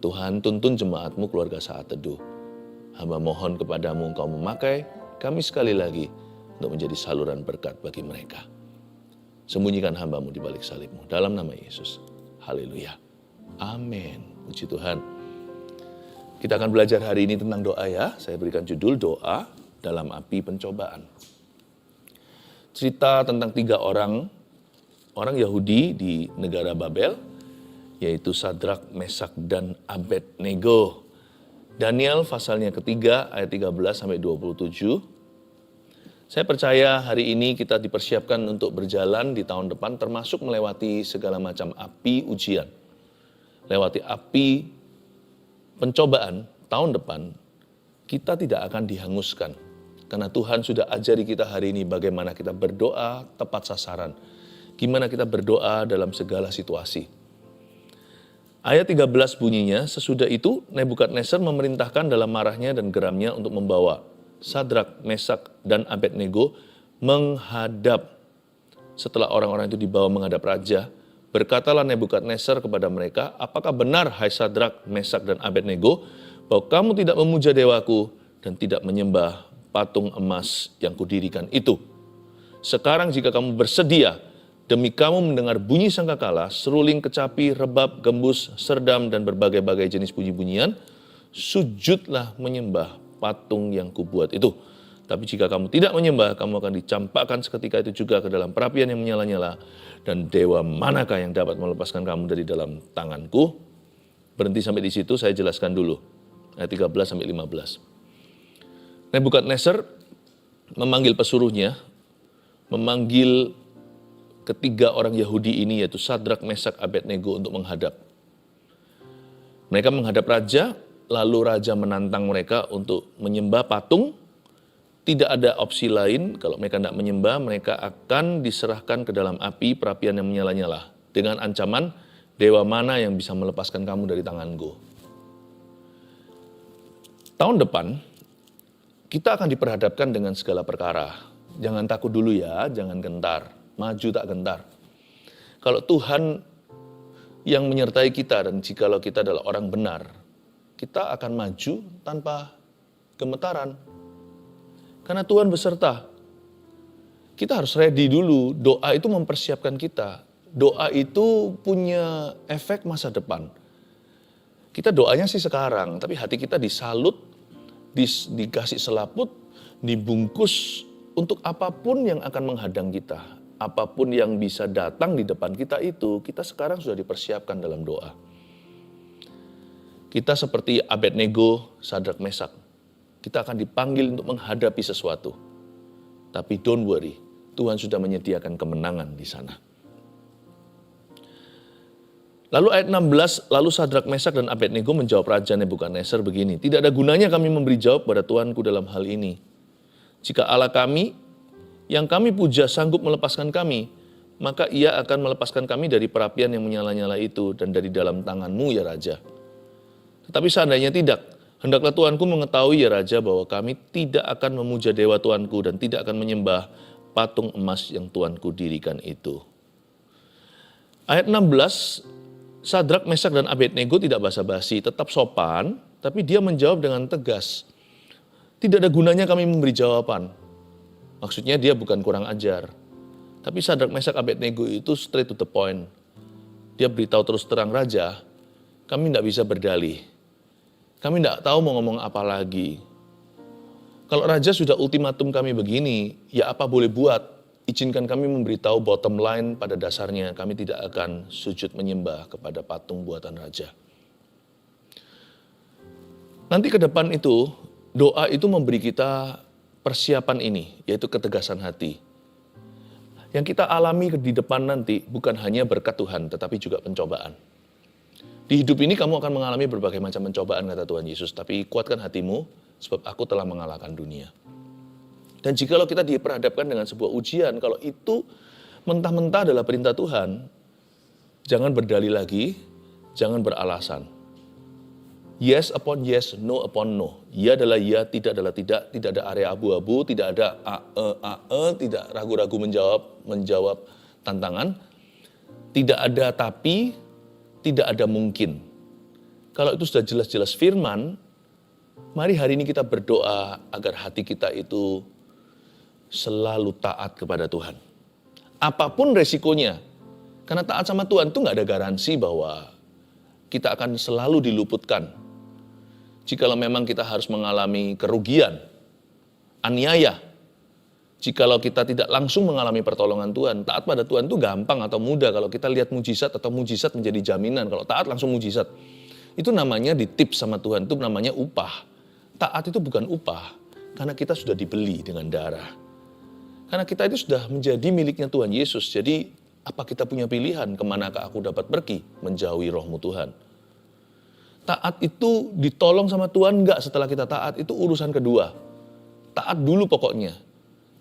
Tuhan, tuntun jemaat-Mu keluarga Saat Teduh. Hamba mohon kepadamu Engkau memakai kami sekali lagi untuk menjadi saluran berkat bagi mereka. Sembunyikan hamba-Mu di balik salib-Mu. Dalam nama Yesus. Haleluya. Amin. Puji Tuhan. Kita akan belajar hari ini tentang doa ya. Saya berikan judul doa dalam api pencobaan. Cerita tentang 3 orang Yahudi di negara Babel, yaitu Sadrak, Mesak, dan Abednego. Daniel pasalnya ketiga ayat 13-27. Saya percaya hari ini kita dipersiapkan untuk berjalan di tahun depan termasuk melewati segala macam api ujian. Lewati api pencobaan tahun depan, kita tidak akan dihanguskan. Karena Tuhan sudah ajari kita hari ini bagaimana kita berdoa tepat sasaran. Gimana kita berdoa dalam segala situasi. Ayat 13 bunyinya, sesudah itu Nebukadnezar memerintahkan dalam marahnya dan geramnya untuk membawa Sadrak, Mesak, dan Abednego menghadap. Setelah orang-orang itu dibawa menghadap raja, berkatalah Nebukadnezar kepada mereka, apakah benar hai Sadrak, Mesak, dan Abednego, bahwa kamu tidak memuja dewaku dan tidak menyembah patung emas yang kudirikan itu? Sekarang jika kamu bersedia, demi kamu mendengar bunyi sangkakala, seruling, kecapi, rebab, gembus, serdam, dan berbagai-bagai jenis bunyi-bunyian, sujudlah menyembah patung yang kubuat itu. Tapi jika kamu tidak menyembah, kamu akan dicampakkan seketika itu juga ke dalam perapian yang menyala-nyala. Dan dewa manakah yang dapat melepaskan kamu dari dalam tanganku? Berhenti sampai di situ, saya jelaskan dulu. Ayat 13-15. Nebukadnezar memanggil pesuruhnya, memanggil ketiga orang Yahudi ini, yaitu Sadrak, Mesak, Abednego untuk menghadap. Mereka menghadap raja, lalu raja menantang mereka untuk menyembah patung. Tidak ada opsi lain, kalau mereka tidak menyembah, mereka akan diserahkan ke dalam api perapian yang menyala-nyala. Dengan ancaman, dewa mana yang bisa melepaskan kamu dari tanganku? Tahun depan, kita akan diperhadapkan dengan segala perkara. Jangan takut dulu ya, jangan gentar. Maju tak gentar. Kalau Tuhan yang menyertai kita dan jikalau kita adalah orang benar, kita akan maju tanpa gemetaran. Karena Tuhan beserta. Kita harus ready dulu. Doa itu mempersiapkan kita. Doa itu punya efek masa depan. Kita doanya sih sekarang, tapi hati kita disalut, dikasih selaput, dibungkus untuk apapun yang akan menghadang kita. Apapun yang bisa datang di depan kita itu, kita sekarang sudah dipersiapkan dalam doa. Kita seperti Abednego, Sadrak, Mesak. Kita akan dipanggil untuk menghadapi sesuatu. Tapi don't worry, Tuhan sudah menyediakan kemenangan di sana. Lalu ayat 16, lalu Sadrak, Mesak, dan Abednego menjawab Raja Nebukadnezar begini, tidak ada gunanya kami memberi jawab pada Tuanku dalam hal ini. Jika Allah kami yang kami puja sanggup melepaskan kami, maka ia akan melepaskan kami dari perapian yang menyala-nyala itu dan dari dalam tanganmu ya Raja. Tetapi seandainya tidak, hendaklah Tuanku mengetahui ya Raja bahwa kami tidak akan memuja dewa Tuanku dan tidak akan menyembah patung emas yang Tuanku dirikan itu. Ayat 16, Sadrak, Mesak, dan Abednego tidak basa-basi, tetap sopan, tapi dia menjawab dengan tegas. Tidak ada gunanya kami memberi jawaban. Maksudnya dia bukan kurang ajar. Tapi Sadrak, Mesak, Abednego itu straight to the point. Dia beritahu terus terang, Raja, kami tidak bisa berdalih. Kami tidak tahu mau ngomong apa lagi. Kalau Raja sudah ultimatum kami begini, ya apa boleh buat? Izinkan kami memberitahu bottom line pada dasarnya. Kami tidak akan sujud menyembah kepada patung buatan Raja. Nanti ke depan itu, doa itu memberi kita persiapan ini, yaitu ketegasan hati. Yang kita alami di depan nanti bukan hanya berkat Tuhan, tetapi juga pencobaan. Di hidup ini kamu akan mengalami berbagai macam pencobaan, kata Tuhan Yesus. Tapi kuatkan hatimu, sebab aku telah mengalahkan dunia. Dan jikalau kita diperhadapkan dengan sebuah ujian, kalau itu mentah-mentah adalah perintah Tuhan, jangan berdalih lagi, jangan beralasan. Yes upon yes, no upon no. Ya adalah ya, tidak adalah tidak ada area abu-abu, tidak ada tidak ragu-ragu menjawab tantangan. Tidak ada tapi, tidak ada mungkin. Kalau itu sudah jelas-jelas firman, mari hari ini kita berdoa agar hati kita itu selalu taat kepada Tuhan. Apapun resikonya, karena taat sama Tuhan itu nggak ada garansi bahwa kita akan selalu diluputkan. Jikalau memang kita harus mengalami kerugian, aniaya, jikalau kita tidak langsung mengalami pertolongan Tuhan, taat pada Tuhan itu gampang atau mudah kalau kita lihat mujizat atau mujizat menjadi jaminan. Kalau taat langsung mujizat. Itu namanya ditips sama Tuhan, itu namanya upah. Taat itu bukan upah, karena kita sudah dibeli dengan darah. Karena kita itu sudah menjadi miliknya Tuhan Yesus. Jadi apa kita punya pilihan kemanakah aku dapat pergi menjauhi rohmu Tuhan. Taat itu ditolong sama Tuhan enggak setelah kita taat, itu urusan kedua. Taat dulu pokoknya.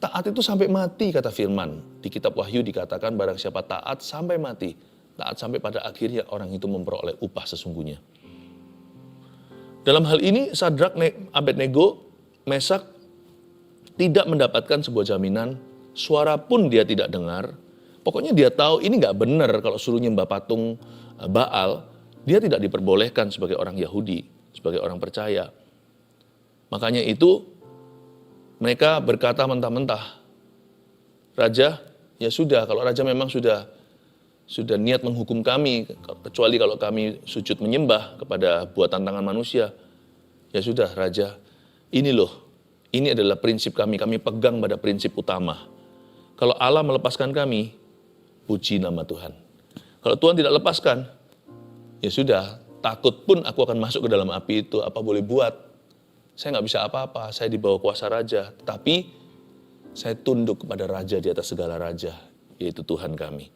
Taat itu sampai mati kata firman. Di kitab Wahyu dikatakan barang siapa taat sampai mati. Taat sampai pada akhirnya orang itu memperoleh upah sesungguhnya. Dalam hal ini Sadrak, Abednego, Mesak tidak mendapatkan sebuah jaminan, suara pun dia tidak dengar. Pokoknya dia tahu ini nggak benar kalau suruh nyembah patung Baal, dia tidak diperbolehkan sebagai orang Yahudi, sebagai orang percaya. Makanya itu mereka berkata mentah-mentah, Raja, ya sudah, kalau Raja memang sudah niat menghukum kami, kecuali kalau kami sujud menyembah kepada buatan tangan manusia. Ya sudah Raja, ini adalah prinsip kami pegang pada prinsip utama. Kalau Allah melepaskan kami, puji nama Tuhan. Kalau Tuhan tidak lepaskan, ya sudah, takut pun aku akan masuk ke dalam api itu, apa boleh buat. Saya nggak bisa apa-apa, saya di bawah kuasa Raja, tapi saya tunduk kepada Raja di atas segala Raja, yaitu Tuhan kami.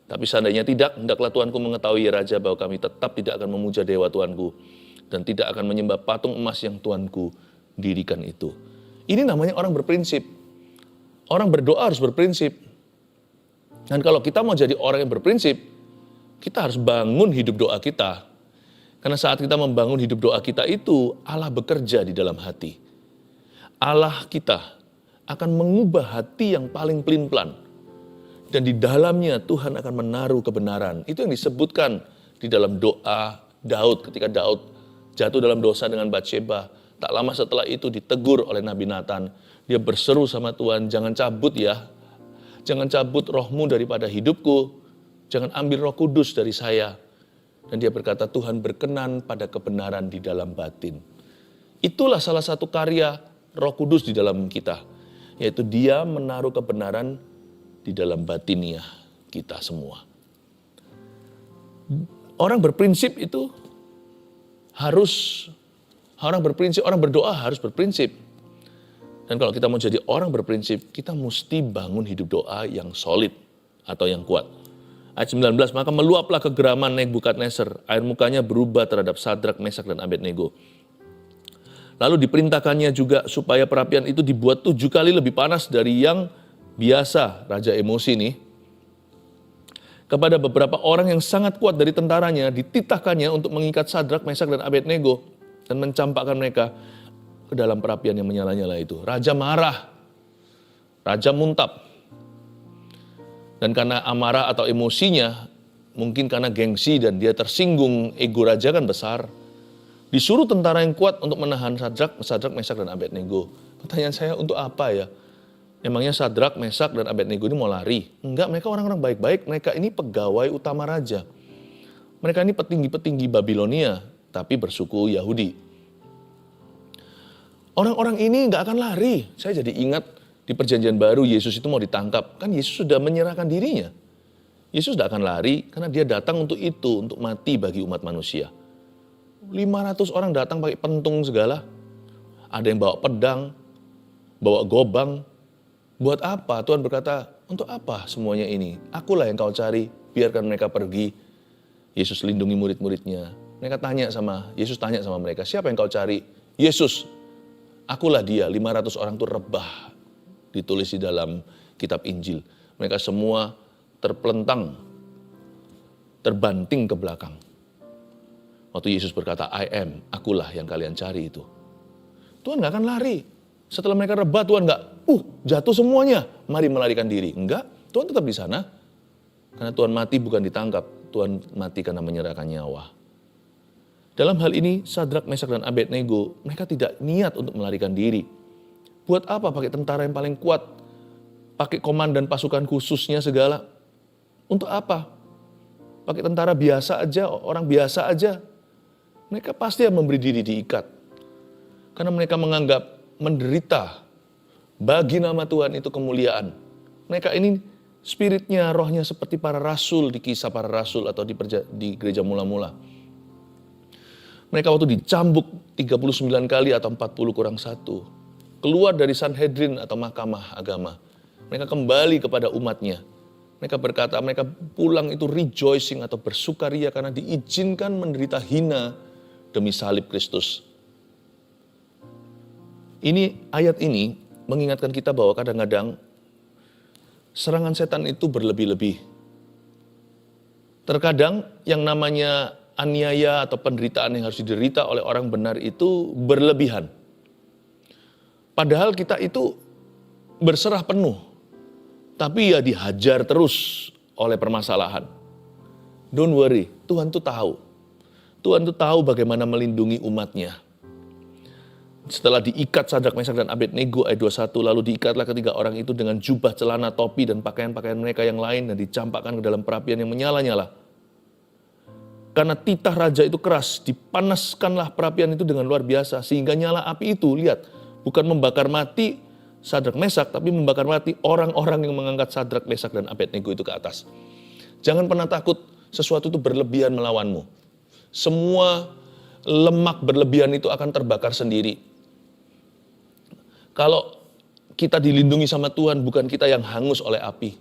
Tapi seandainya tidak, hendaklah Tuanku mengetahui ya Raja bahwa kami tetap tidak akan memuja dewa Tuanku dan tidak akan menyembah patung emas yang Tuanku dirikan itu. Ini namanya orang berprinsip. Orang berdoa harus berprinsip. Dan kalau kita mau jadi orang yang berprinsip, kita harus bangun hidup doa kita. Karena saat kita membangun hidup doa kita itu, Allah bekerja di dalam hati. Allah kita akan mengubah hati yang paling pelin-pelan. Dan di dalamnya Tuhan akan menaruh kebenaran. Itu yang disebutkan di dalam doa Daud ketika Daud jatuh dalam dosa dengan Batsheba. Tak lama setelah itu ditegur oleh Nabi Nathan. Dia berseru sama Tuhan, jangan cabut ya. Jangan cabut rohmu daripada hidupku. Jangan ambil Roh Kudus dari saya. Dan dia berkata, Tuhan berkenan pada kebenaran di dalam batin. Itulah salah satu karya Roh Kudus di dalam kita. Yaitu dia menaruh kebenaran di dalam batiniah kita semua. Orang berprinsip itu orang berdoa harus berprinsip. Dan kalau kita mau jadi orang berprinsip, kita mesti bangun hidup doa yang solid atau yang kuat. Ayat 19, maka meluaplah kegeraman Nebukadnezar, air mukanya berubah terhadap Sadrak, Mesak, dan Abednego. Lalu diperintahkannya juga supaya perapian itu dibuat 7 kali lebih panas dari yang biasa. Raja emosi nih. Kepada beberapa orang yang sangat kuat dari tentaranya, dititahkannya untuk mengikat Sadrak, Mesak, dan Abednego dan mencampakkan mereka ke dalam perapian yang menyala-nyala itu. Raja marah. Raja muntap. Dan karena amarah atau emosinya, mungkin karena gengsi dan dia tersinggung, ego raja kan besar, disuruh tentara yang kuat untuk menahan Sadrak, Mesak, dan Abednego. Pertanyaan saya, untuk apa ya? Emangnya Sadrak, Mesak, dan Abednego ini mau lari? Enggak, mereka orang-orang baik-baik. Mereka ini pegawai utama raja. Mereka ini petinggi-petinggi Babilonia, tapi bersuku Yahudi. Orang-orang ini enggak akan lari. Saya jadi ingat di perjanjian baru Yesus itu mau ditangkap. Kan Yesus sudah menyerahkan dirinya. Yesus tidak akan lari karena dia datang untuk itu, untuk mati bagi umat manusia. 500 orang datang pakai pentung segala. Ada yang bawa pedang, bawa gobang. Buat apa? Tuhan berkata, untuk apa semuanya ini? Akulah yang kau cari, biarkan mereka pergi. Yesus lindungi murid-muridnya. Yesus tanya sama mereka, siapa yang kau cari? Yesus, akulah dia. 500 orang itu rebah. Ditulis di dalam kitab Injil. Mereka semua terpelentang, terbanting ke belakang. Waktu Yesus berkata, I am, akulah yang kalian cari itu. Tuhan gak akan lari. Setelah mereka rebah, Tuhan gak, jatuh semuanya, mari melarikan diri. Enggak, Tuhan tetap di sana. Karena Tuhan mati bukan ditangkap, Tuhan mati karena menyerahkan nyawa. Dalam hal ini, Sadrak, Mesak, dan Abednego, mereka tidak niat untuk melarikan diri. Buat apa pakai tentara yang paling kuat? Pakai komandan pasukan khususnya segala? Untuk apa? Pakai tentara biasa aja, orang biasa aja. Mereka pasti yang memberi diri diikat. Karena mereka menganggap menderita bagi nama Tuhan itu kemuliaan. Mereka ini spiritnya, rohnya seperti para rasul di Kisah Para Rasul atau di gereja mula-mula. Mereka waktu dicambuk 39 kali atau 40 kurang 1. Keluar dari Sanhedrin atau mahkamah agama. Mereka kembali kepada umatnya. Mereka berkata, mereka pulang itu rejoicing atau bersukaria karena diizinkan menderita hina demi salib Kristus. Ayat ini mengingatkan kita bahwa kadang-kadang serangan setan itu berlebih-lebih. Terkadang yang namanya aniaya atau penderitaan yang harus diderita oleh orang benar itu berlebihan. Padahal kita itu berserah penuh, tapi ya dihajar terus oleh permasalahan. Don't worry, Tuhan tuh tahu. Tuhan tuh tahu bagaimana melindungi umatnya. Setelah diikat Sadrak, Mesak, dan Abednego ayat 21, lalu diikatlah ketiga orang itu dengan jubah, celana, topi, dan pakaian-pakaian mereka yang lain dan dicampakkan ke dalam perapian yang menyala-nyala. Karena titah raja itu keras, dipanaskanlah perapian itu dengan luar biasa. Sehingga nyala api itu, lihat, bukan membakar mati Sadrak, Mesak, tapi membakar mati orang-orang yang mengangkat Sadrak, Mesak, dan Abednego itu ke atas. Jangan pernah takut sesuatu itu berlebihan melawanmu. Semua lemak berlebihan itu akan terbakar sendiri. Kalau kita dilindungi sama Tuhan, bukan kita yang hangus oleh api.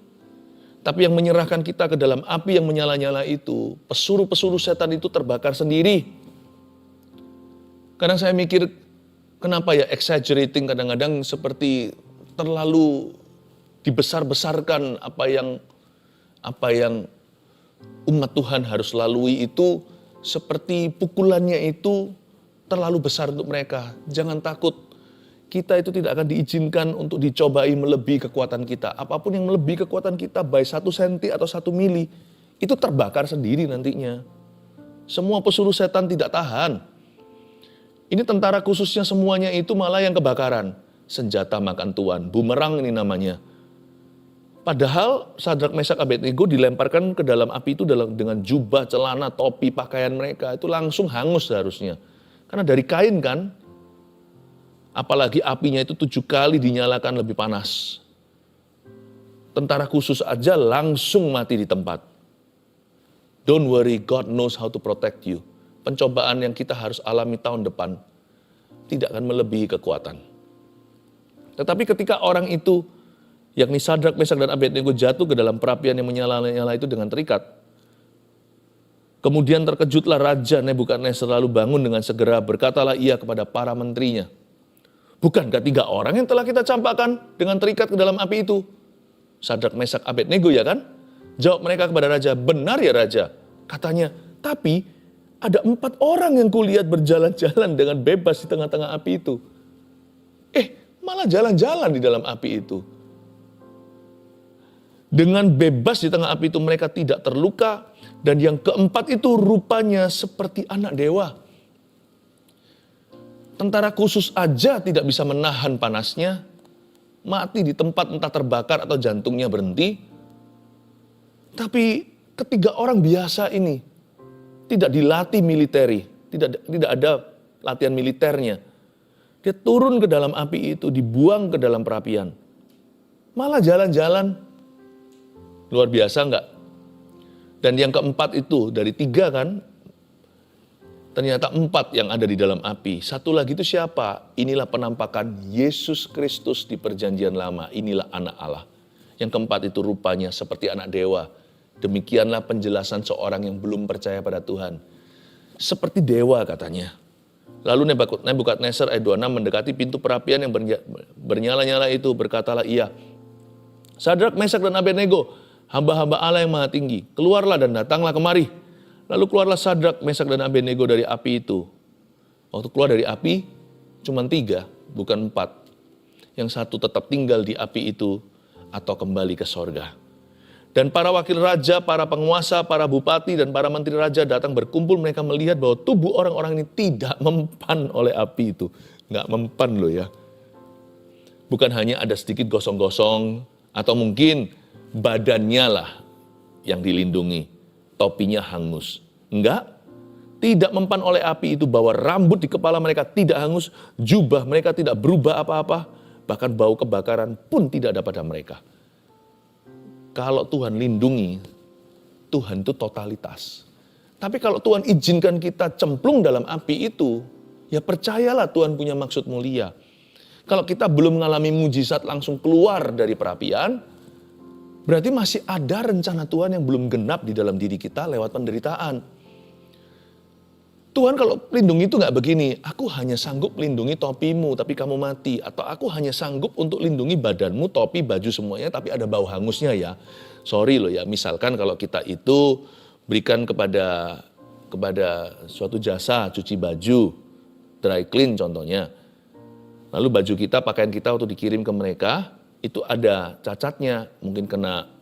Tapi yang menyerahkan kita ke dalam api yang menyala-nyala itu, pesuruh-pesuruh setan itu terbakar sendiri. Kadang saya mikir, kenapa ya exaggerating kadang-kadang seperti terlalu dibesar-besarkan apa yang umat Tuhan harus lalui itu, seperti pukulannya itu terlalu besar untuk mereka. Jangan takut. Kita itu tidak akan diizinkan untuk dicobai melebihi kekuatan kita. Apapun yang melebihi kekuatan kita, baik 1 senti atau 1 mili, itu terbakar sendiri nantinya. Semua pesuruh setan tidak tahan. Ini tentara khususnya semuanya itu malah yang kebakaran. Senjata makan tuan, bumerang ini namanya. Padahal Sadrak, Mesak, Abednego dilemparkan ke dalam api itu dengan jubah, celana, topi, pakaian mereka. Itu langsung hangus seharusnya. Karena dari kain kan. Apalagi apinya itu 7 kali dinyalakan lebih panas. Tentara khusus aja langsung mati di tempat. Don't worry, God knows how to protect you. Pencobaan yang kita harus alami tahun depan tidak akan melebihi kekuatan. Tetapi ketika orang itu, yakni Sadrak, Mesak, dan Abednego jatuh ke dalam perapian yang menyala-nyala itu dengan terikat. Kemudian terkejutlah Raja Nebukadnezar lalu bangun dengan segera, berkatalah ia kepada para menterinya, bukankah 3 orang yang telah kita campakkan dengan terikat ke dalam api itu? Sadrak, Mesak, Abednego ya kan? Jawab mereka kepada Raja, benar ya Raja. Katanya, tapi ada 4 orang yang kulihat berjalan-jalan dengan bebas di tengah-tengah api itu. Malah jalan-jalan di dalam api itu. Dengan bebas di tengah api itu mereka tidak terluka. Dan yang keempat itu rupanya seperti anak dewa. Tentara khusus aja tidak bisa menahan panasnya, mati di tempat entah terbakar atau jantungnya berhenti. Tapi ketiga orang biasa ini tidak dilatih militeri, tidak ada latihan militernya. Dia turun ke dalam api itu, dibuang ke dalam perapian. Malah jalan-jalan. Luar biasa enggak? Dan yang keempat itu dari 3 kan, ternyata 4 yang ada di dalam api. Satu lagi itu siapa? Inilah penampakan Yesus Kristus di perjanjian lama. Inilah anak Allah. Yang keempat itu rupanya seperti anak dewa. Demikianlah penjelasan seorang yang belum percaya pada Tuhan. Seperti dewa katanya. Lalu Nebukadnezar ayat 26 mendekati pintu perapian yang bernyala-nyala itu. Berkatalah ia, Sadrak, Mesak, dan Abednego, hamba-hamba Allah yang maha tinggi, keluarlah dan datanglah kemari. Lalu keluarlah Sadrak, Mesak, dan Abednego dari api itu. Waktu keluar dari api, cuma 3, bukan 4. Yang satu tetap tinggal di api itu atau kembali ke sorga. Dan para wakil raja, para penguasa, para bupati, dan para menteri raja datang berkumpul. Mereka melihat bahwa tubuh orang-orang ini tidak mempan oleh api itu. Nggak mempan loh ya. Bukan hanya ada sedikit gosong-gosong, atau mungkin badannya lah yang dilindungi. Topinya hangus. Enggak. Tidak mempan oleh api itu, bahwa rambut di kepala mereka tidak hangus, jubah mereka tidak berubah apa-apa, bahkan bau kebakaran pun tidak ada pada mereka. Kalau Tuhan lindungi, Tuhan itu totalitas. Tapi kalau Tuhan izinkan kita cemplung dalam api itu, ya percayalah Tuhan punya maksud mulia. Kalau kita belum mengalami mujizat langsung keluar dari perapian, berarti masih ada rencana Tuhan yang belum genap di dalam diri kita lewat penderitaan. Tuhan kalau lindungi itu nggak begini, aku hanya sanggup lindungi topimu tapi kamu mati. Atau aku hanya sanggup untuk lindungi badanmu, topi, baju semuanya tapi ada bau hangusnya ya. Sorry loh ya, misalkan kalau kita itu berikan kepada suatu jasa cuci baju, dry clean contohnya. Lalu baju kita, pakaian kita waktu dikirim ke mereka, itu ada cacatnya, mungkin kena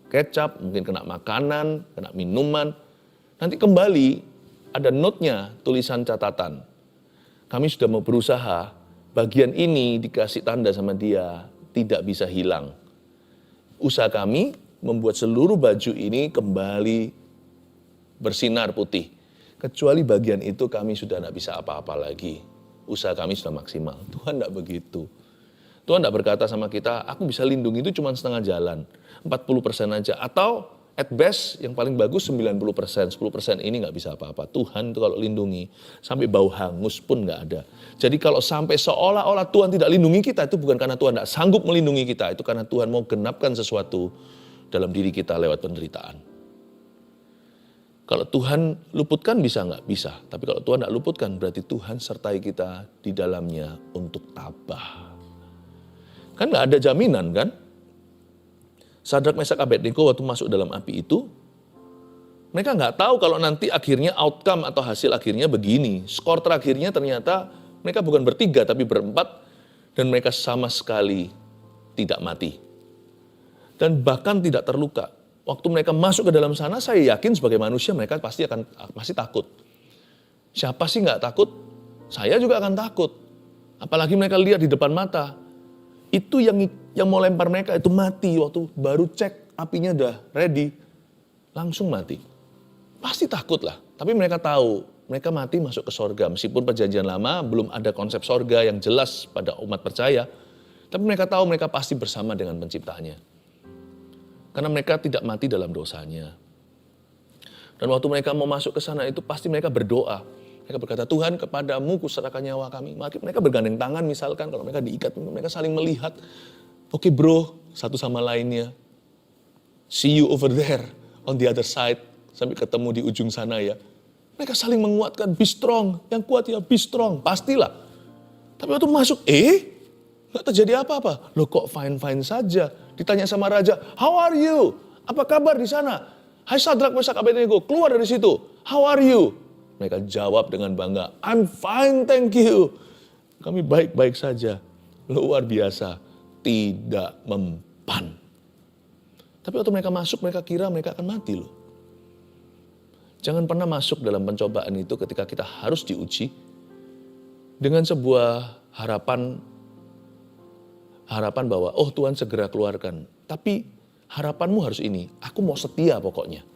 kecap, mungkin kena makanan, kena minuman. Nanti kembali, ada note-nya, tulisan catatan. Kami sudah mau berusaha, bagian ini dikasih tanda sama dia, tidak bisa hilang. Usaha kami membuat seluruh baju ini kembali bersinar putih. Kecuali bagian itu kami sudah tidak bisa apa-apa lagi. Usaha kami sudah maksimal. Tuhan tidak begitu. Tuhan tidak berkata sama kita, aku bisa lindungi itu cuma setengah jalan. 40% aja. Atau at best yang paling bagus 90%, 10% ini nggak bisa apa-apa. Tuhan itu kalau lindungi, sampai bau hangus pun nggak ada. Jadi kalau sampai seolah-olah Tuhan tidak lindungi kita, itu bukan karena Tuhan tidak sanggup melindungi kita. Itu karena Tuhan mau genapkan sesuatu dalam diri kita lewat penderitaan. Kalau Tuhan luputkan bisa nggak? Bisa. Tapi kalau Tuhan tidak luputkan, berarti Tuhan sertai kita di dalamnya untuk tabah. Kan nggak ada jaminan kan? Sadrak, Mesak, Abednego waktu masuk dalam api itu, mereka nggak tahu kalau nanti akhirnya outcome atau hasil akhirnya begini. Skor terakhirnya ternyata mereka bukan bertiga tapi berempat dan mereka sama sekali tidak mati. Dan bahkan tidak terluka. Waktu mereka masuk ke dalam sana, saya yakin sebagai manusia mereka pasti takut. Siapa sih nggak takut? Saya juga akan takut. Apalagi mereka lihat di depan mata. Itu yang mau lempar mereka itu mati waktu baru cek apinya udah ready. Langsung mati. Pasti takut lah. Tapi mereka tahu mereka mati masuk ke sorga. Meskipun perjanjian lama belum ada konsep sorga yang jelas pada umat percaya. Tapi mereka tahu mereka pasti bersama dengan penciptanya. Karena mereka tidak mati dalam dosanya. Dan waktu mereka mau masuk ke sana itu pasti mereka berdoa. Mereka berkata, Tuhan kepadamu kuserahkan nyawa kami. Mereka bergandeng tangan misalkan, kalau mereka diikat, mereka saling melihat. Oke bro, satu sama lainnya. See you over there, on the other side. Sampai ketemu di ujung sana ya. Mereka saling menguatkan, be strong. Yang kuat ya, be strong. Pastilah. Tapi waktu masuk, nggak terjadi apa-apa. Loh kok fine-fine saja. Ditanya sama raja, how are you? Apa kabar di sana? Hai Sadrak, Mesak, Abednego, keluar dari situ. How are you? Mereka jawab dengan bangga, I'm fine, thank you. Kami baik-baik saja. Luar biasa. Tidak mempan. Tapi waktu mereka masuk, mereka kira mereka akan mati loh. Jangan pernah masuk dalam pencobaan itu ketika kita harus diuji. Dengan sebuah harapan bahwa, oh Tuhan segera keluarkan. Tapi harapanmu harus ini, aku mau setia pokoknya.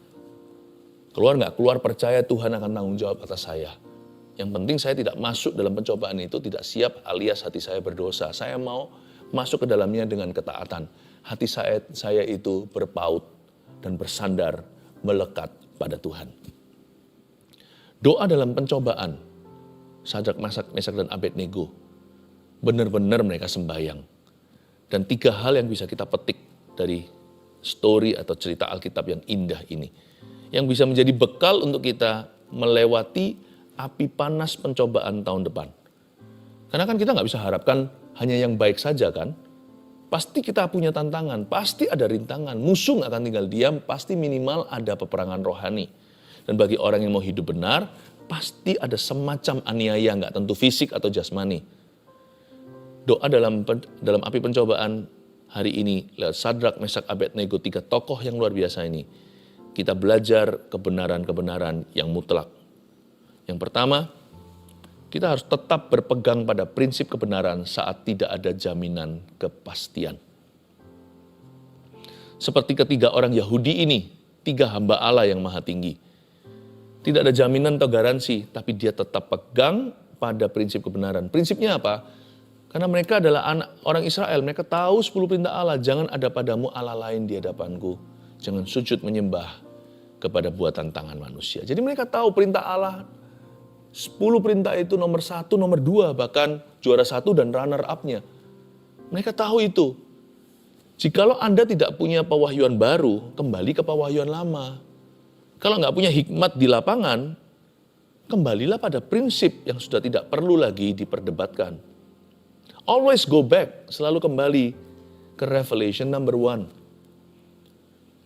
Keluar nggak? Keluar percaya Tuhan akan tanggung jawab atas saya. Yang penting saya tidak masuk dalam pencobaan itu, tidak siap alias hati saya berdosa. Saya mau masuk ke dalamnya dengan ketaatan. Hati saya itu berpaut dan bersandar melekat pada Tuhan. Doa dalam pencobaan, Sadrak, Mesak, dan Abednego, benar-benar mereka sembahyang. Dan 3 hal yang bisa kita petik dari story atau cerita Alkitab yang indah ini. Yang bisa menjadi bekal untuk kita melewati api panas pencobaan tahun depan. Karena kan kita nggak bisa harapkan hanya yang baik saja kan. Pasti kita punya tantangan, pasti ada rintangan. Musuh nggak akan tinggal diam, pasti minimal ada peperangan rohani. Dan bagi orang yang mau hidup benar, pasti ada semacam aniaya, nggak tentu fisik atau jasmani. Doa dalam api pencobaan hari ini lewat Sadrak, Mesak, Abednego, 3 tokoh yang luar biasa ini, kita belajar kebenaran-kebenaran yang mutlak. Yang pertama, kita harus tetap berpegang pada prinsip kebenaran saat tidak ada jaminan kepastian. Seperti ketiga orang Yahudi ini, 3 hamba Allah yang maha tinggi. Tidak ada jaminan atau garansi, tapi dia tetap pegang pada prinsip kebenaran. Prinsipnya apa? Karena mereka adalah anak orang Israel, mereka tahu 10 perintah Allah. Jangan ada padamu Allah lain di hadapanku. Jangan sujud menyembah kepada buatan tangan manusia. Jadi mereka tahu perintah Allah, 10 perintah itu nomor 1, nomor 2, bahkan juara 1 dan runner up-nya. Mereka tahu itu. Jikalau Anda tidak punya pewahyuan baru, kembali ke pewahyuan lama. Kalau nggak punya hikmat di lapangan, kembalilah pada prinsip yang sudah tidak perlu lagi diperdebatkan. Always go back, selalu kembali ke Revelation number 1.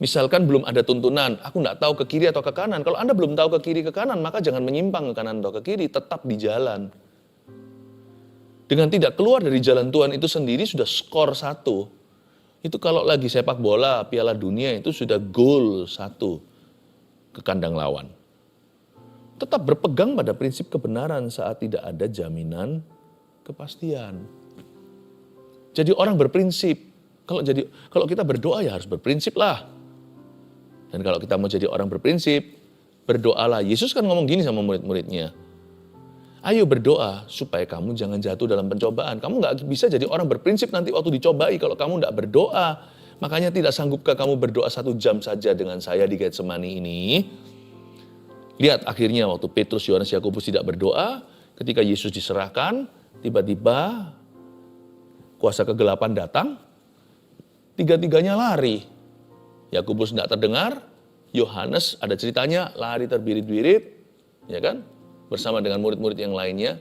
Misalkan belum ada tuntunan, aku nggak tahu ke kiri atau ke kanan. Kalau Anda belum tahu ke kiri ke kanan, maka jangan menyimpang ke kanan atau ke kiri, tetap di jalan. Dengan tidak keluar dari jalan Tuhan itu sendiri sudah skor 1. Itu kalau lagi sepak bola, Piala Dunia itu sudah gol 1 ke kandang lawan. Tetap berpegang pada prinsip kebenaran saat tidak ada jaminan kepastian. Jadi orang berprinsip. Kalau kita berdoa ya harus berprinsip lah. Dan kalau kita mau jadi orang berprinsip, berdoalah. Yesus kan ngomong gini sama murid-muridnya. Ayo berdoa supaya kamu jangan jatuh dalam pencobaan. Kamu gak bisa jadi orang berprinsip nanti waktu dicobai kalau kamu gak berdoa. Makanya tidak sanggupkah kamu berdoa 1 jam saja dengan saya di Getsemani ini? Lihat akhirnya waktu Petrus, Yohanes, Yakobus tidak berdoa, ketika Yesus diserahkan, tiba-tiba kuasa kegelapan datang, 3-tiganya lari. Yakobus tidak terdengar, Yohanes ada ceritanya lari terbirit-birit, ya kan? Bersama dengan murid-murid yang lainnya.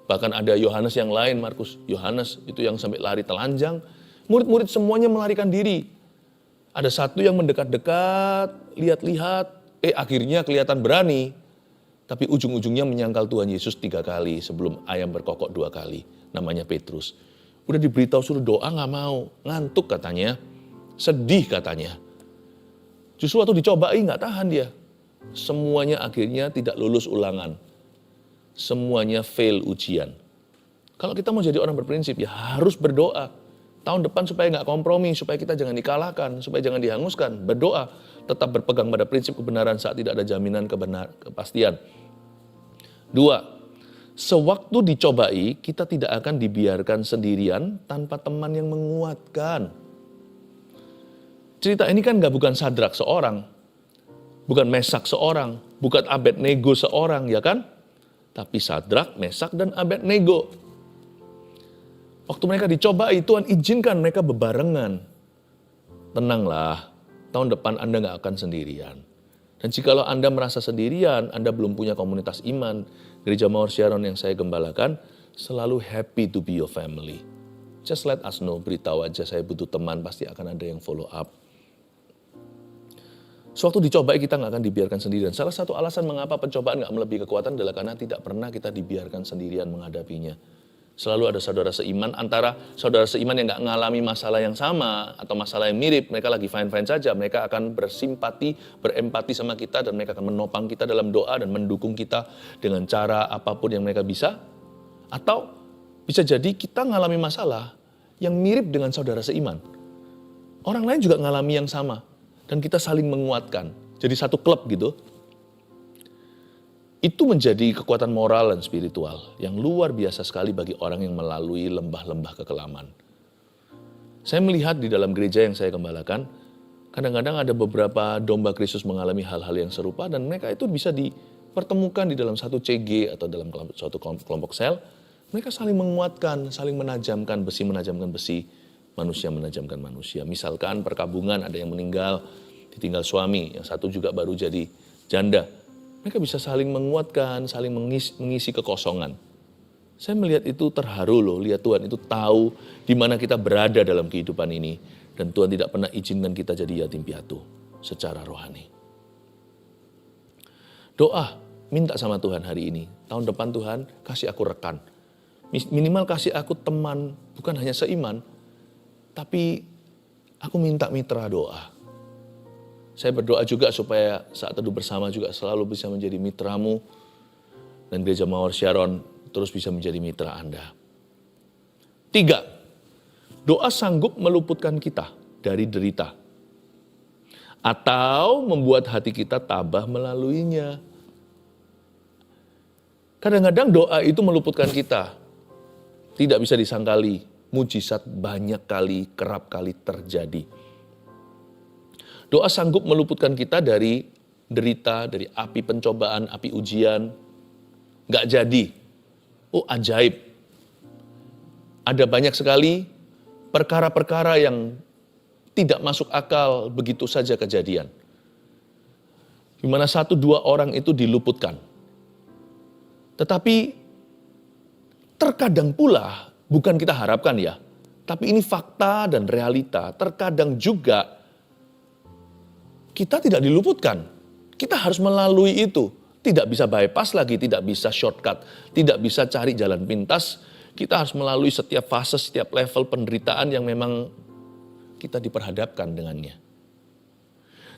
Bahkan ada Yohanes yang lain, Markus, Yohanes itu yang sampai lari telanjang. Murid-murid semuanya melarikan diri. Ada satu yang mendekat-dekat, lihat-lihat, akhirnya kelihatan berani. Tapi ujung-ujungnya menyangkal Tuhan Yesus 3 kali sebelum ayam berkokok 2 kali. Namanya Petrus. Udah diberitahu suruh doa gak mau. Ngantuk katanya. Sedih katanya. Justru waktu dicobai gak tahan dia. Semuanya akhirnya tidak lulus ulangan. Semuanya fail ujian. Kalau kita mau jadi orang berprinsip ya harus berdoa. Tahun depan supaya nggak kompromi, supaya kita jangan dikalahkan, supaya jangan dihanguskan. Berdoa, tetap berpegang pada prinsip kebenaran saat tidak ada jaminan kepastian. 2, sewaktu dicobai, kita tidak akan dibiarkan sendirian tanpa teman yang menguatkan. Cerita ini kan bukan Sadrak seorang, bukan Mesak seorang, bukan Abednego seorang, ya kan? Tapi Sadrak, Mesak, dan Abednego. Waktu mereka dicobai, Tuhan izinkan mereka bebarengan. Tenanglah, tahun depan Anda nggak akan sendirian. Dan jikalau Anda merasa sendirian, Anda belum punya komunitas iman, Gereja Mawar Sharon yang saya gembalakan, selalu happy to be your family. Just let us know, beritahu aja saya butuh teman, pasti akan ada yang follow up. Sewaktu dicobai kita nggak akan dibiarkan sendirian. Salah satu alasan mengapa pencobaan nggak melebihi kekuatan adalah karena tidak pernah kita dibiarkan sendirian menghadapinya. Selalu ada saudara seiman, antara saudara seiman yang gak mengalami masalah yang sama atau masalah yang mirip, mereka lagi fine-fine saja, mereka akan bersimpati, berempati sama kita dan mereka akan menopang kita dalam doa dan mendukung kita dengan cara apapun yang mereka bisa. Atau bisa jadi kita mengalami masalah yang mirip dengan saudara seiman. Orang lain juga mengalami yang sama dan kita saling menguatkan. Jadi satu klub gitu. Itu menjadi kekuatan moral dan spiritual yang luar biasa sekali bagi orang yang melalui lembah-lembah kekelaman. Saya melihat di dalam gereja yang saya gembalakan, kadang-kadang ada beberapa domba Kristus mengalami hal-hal yang serupa dan mereka itu bisa dipertemukan di dalam satu CG atau dalam suatu kelompok sel. Mereka saling menguatkan, saling menajamkan besi, manusia menajamkan manusia. Misalkan perkabungan, ada yang meninggal, ditinggal suami, yang satu juga baru jadi janda. Mereka bisa saling menguatkan, saling mengisi kekosongan. Saya melihat itu terharu loh, lihat Tuhan itu tahu di mana kita berada dalam kehidupan ini. Dan Tuhan tidak pernah izinkan kita jadi yatim piatu secara rohani. Doa, minta sama Tuhan hari ini. Tahun depan Tuhan, kasih aku rekan. Minimal kasih aku teman, bukan hanya seiman. Tapi aku minta mitra doa. Saya berdoa juga supaya saat teduh bersama juga selalu bisa menjadi mitramu. Dan Gereja Mawar Sharon terus bisa menjadi mitra Anda. 3, doa sanggup meluputkan kita dari derita. Atau membuat hati kita tabah melaluinya. Kadang-kadang doa itu meluputkan kita. Tidak bisa disangkali, mujizat banyak kali, kerap kali terjadi. Doa sanggup meluputkan kita dari derita, dari api pencobaan, api ujian. Nggak jadi. Oh, ajaib. Ada banyak sekali perkara-perkara yang tidak masuk akal begitu saja kejadian. Di mana 1-2 orang itu diluputkan. Tetapi terkadang pula, bukan kita harapkan ya, tapi ini fakta dan realita, terkadang juga kita tidak diluputkan. Kita harus melalui itu. Tidak bisa bypass lagi, tidak bisa shortcut, tidak bisa cari jalan pintas. Kita harus melalui setiap fase, setiap level penderitaan yang memang kita diperhadapkan dengannya.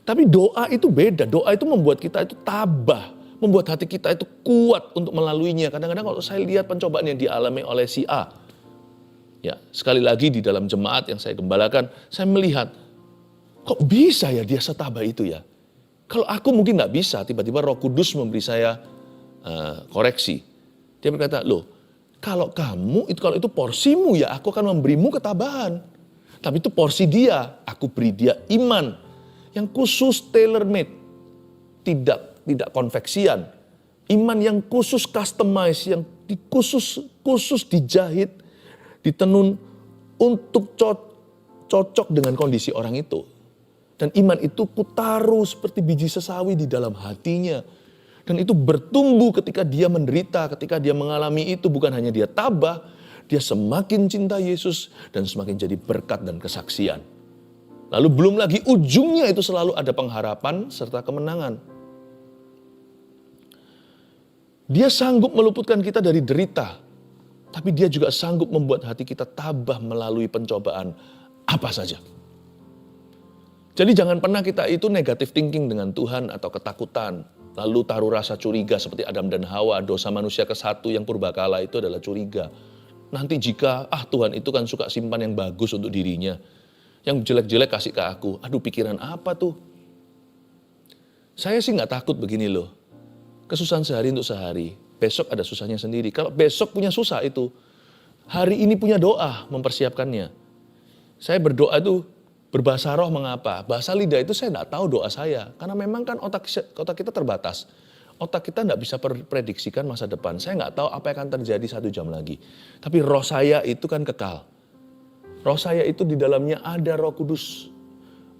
Tapi doa itu beda, doa itu membuat kita itu tabah, membuat hati kita itu kuat untuk melaluinya. Kadang-kadang kalau saya lihat pencobaan yang dialami oleh si A, ya sekali lagi di dalam jemaat yang saya gembalakan, saya melihat, kok bisa ya dia setabah itu ya? Kalau aku mungkin nggak bisa, tiba-tiba Roh Kudus memberi saya koreksi. Dia berkata, loh, kalau itu porsimu ya, aku akan memberimu ketabahan. Tapi itu porsi dia, aku beri dia iman yang khusus tailor-made, tidak konveksian. Iman yang khusus customize, yang khusus dijahit, ditenun untuk cocok dengan kondisi orang itu. Dan iman itu kutaruh seperti biji sesawi di dalam hatinya. Dan itu bertumbuh ketika dia menderita, ketika dia mengalami itu, bukan hanya dia tabah, dia semakin cinta Yesus dan semakin jadi berkat dan kesaksian. Lalu belum lagi ujungnya itu selalu ada pengharapan serta kemenangan. Dia sanggup meluputkan kita dari derita, tapi dia juga sanggup membuat hati kita tabah melalui pencobaan apa saja. Jadi jangan pernah kita itu negative thinking dengan Tuhan atau ketakutan. Lalu taruh rasa curiga seperti Adam dan Hawa, dosa manusia ke-1 yang purbakala itu adalah curiga. Nanti jika, Tuhan itu kan suka simpan yang bagus untuk dirinya. Yang jelek-jelek kasih ke aku. Aduh, pikiran apa tuh? Saya sih gak takut begini loh. Kesusahan sehari untuk sehari. Besok ada susahnya sendiri. Kalau besok punya susah itu, hari ini punya doa mempersiapkannya. Saya berdoa itu berbahasa roh mengapa? Bahasa lidah itu saya gak tahu doa saya. Karena memang kan otak kita terbatas. Otak kita tidak bisa prediksikan masa depan. Saya nggak tahu apa yang akan terjadi 1 jam lagi. Tapi roh saya itu kan kekal. Roh saya itu di dalamnya ada Roh Kudus.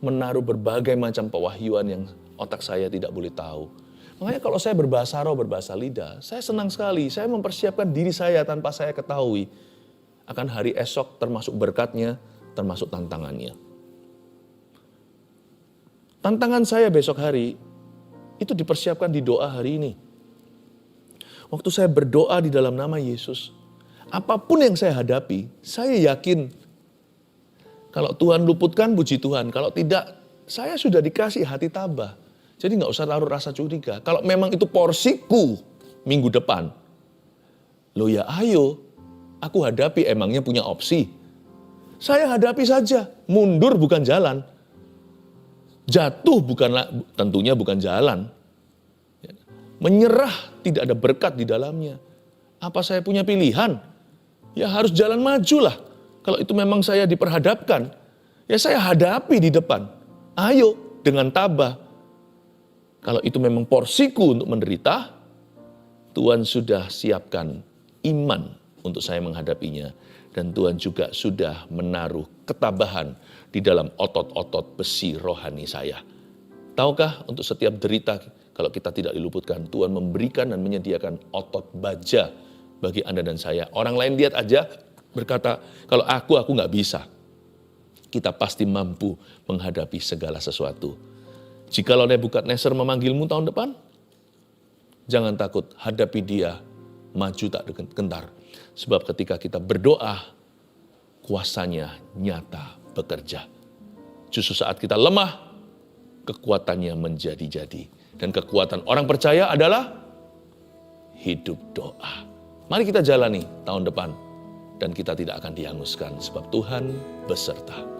Menaruh berbagai macam pewahyuan yang otak saya tidak boleh tahu. Makanya kalau saya berbahasa roh, berbahasa lidah, saya senang sekali. Saya mempersiapkan diri saya tanpa saya ketahui. Akan hari esok termasuk berkatnya, termasuk tantangannya. Tantangan saya besok hari, itu dipersiapkan di doa hari ini. Waktu saya berdoa di dalam nama Yesus, apapun yang saya hadapi, saya yakin kalau Tuhan luputkan, puji Tuhan. Kalau tidak, saya sudah dikasih hati tabah. Jadi nggak usah taruh rasa curiga. Kalau memang itu porsiku minggu depan, loh ya ayo, aku hadapi, emangnya punya opsi. Saya hadapi saja, mundur bukan jalan. Jatuh tentunya bukan jalan. Menyerah tidak ada berkat di dalamnya. Apa saya punya pilihan? Ya harus jalan maju lah. Kalau itu memang saya diperhadapkan, ya saya hadapi di depan. Ayo dengan tabah. Kalau itu memang porsiku untuk menderita, Tuhan sudah siapkan iman untuk saya menghadapinya. Dan Tuhan juga sudah menaruh ketabahan di dalam otot-otot besi rohani saya. Tahukah untuk setiap derita kalau kita tidak diluputkan, Tuhan memberikan dan menyediakan otot baja bagi Anda dan saya. Orang lain lihat aja berkata, kalau aku nggak bisa. Kita pasti mampu menghadapi segala sesuatu. Jikalau Nebukadnezar memanggilmu tahun depan, jangan takut, hadapi dia, maju tak gentar. Sebab ketika kita berdoa, kuasanya nyata bekerja. Justru saat kita lemah, kekuatannya menjadi-jadi. Dan kekuatan orang percaya adalah hidup doa. Mari kita jalani tahun depan. Dan kita tidak akan dihanguskan sebab Tuhan beserta.